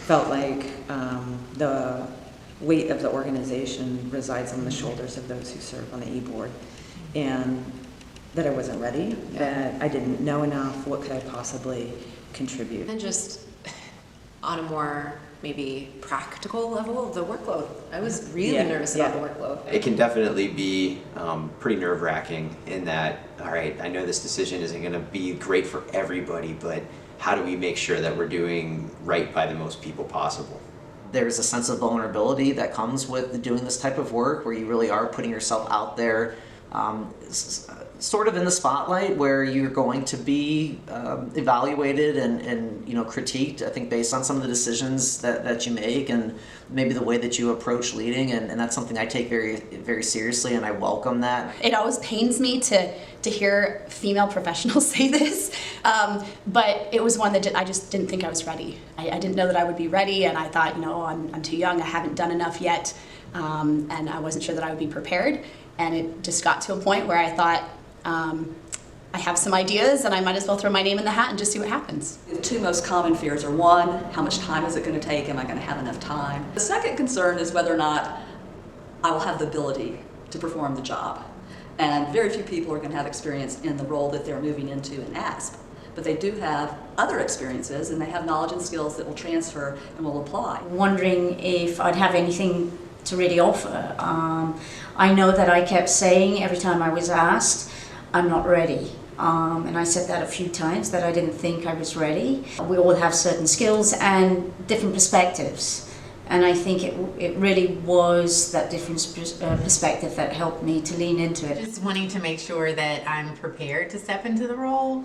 felt like the weight of the organization resides on the shoulders of those who serve on the e-board, and that I wasn't ready, that I didn't know enough, what could I possibly contribute. And just on a more maybe practical level, the workload. I was really nervous about the workload. It can definitely be pretty nerve-wracking in that, all right, I know this decision isn't going to be great for everybody, but how do we make sure that we're doing right by the most people possible? There's a sense of vulnerability that comes with doing this type of work where you really are putting yourself out there, sort of in the spotlight, where you're going to be evaluated and critiqued, I think, based on some of the decisions that you make and maybe the way that you approach leading, and that's something I take very, very seriously, and I welcome that. It always pains me to hear female professionals say this, but it was one that I just didn't think I was ready. I didn't know that I would be ready, and I thought, I'm too young, I haven't done enough yet, and I wasn't sure that I would be prepared. And it just got to a point where I thought, I have some ideas and I might as well throw my name in the hat and just see what happens. The two most common fears are, one, how much time is it going to take? Am I going to have enough time? The second concern is whether or not I will have the ability to perform the job. And very few people are going to have experience in the role that they're moving into in AASP. But they do have other experiences, and they have knowledge and skills that will transfer and will apply. Wondering if I'd have anything to really offer. I know that I kept saying every time I was asked, I'm not ready. And I said that a few times, that I didn't think I was ready. We all have certain skills and different perspectives. And I think it really was that different perspective that helped me to lean into it. Just wanting to make sure that I'm prepared to step into the role,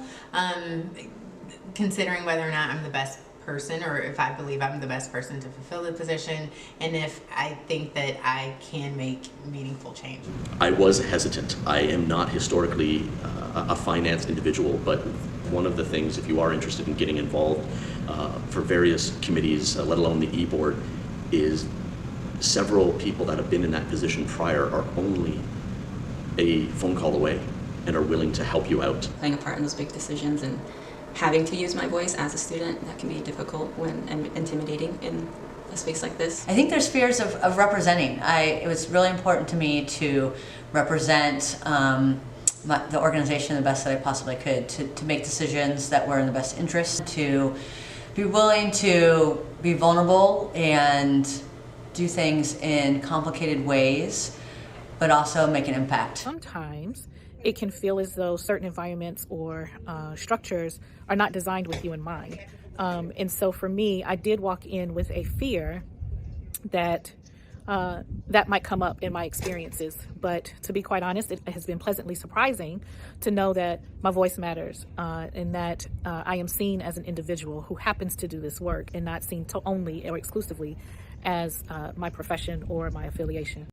considering whether or not I'm the best person, or if I believe I'm the best person to fulfill the position, and if I think that I can make meaningful change. I was hesitant. I am not historically a finance individual, but one of the things, if you are interested in getting involved for various committees, let alone the e-board, is several people that have been in that position prior are only a phone call away and are willing to help you out. Playing a part in those big decisions and having to use my voice as a student, that can be difficult and intimidating in a space like this. I think there's fears of representing. It was really important to me to represent the organization the best that I possibly could, to make decisions that were in the best interest, to be willing to be vulnerable and do things in complicated ways, but also make an impact. Sometimes it can feel as though certain environments or structures are not designed with you in mind. And so for me, I did walk in with a fear that that might come up in my experiences. But to be quite honest, it has been pleasantly surprising to know that my voice matters, and that I am seen as an individual who happens to do this work and not seen only or exclusively as my profession or my affiliation.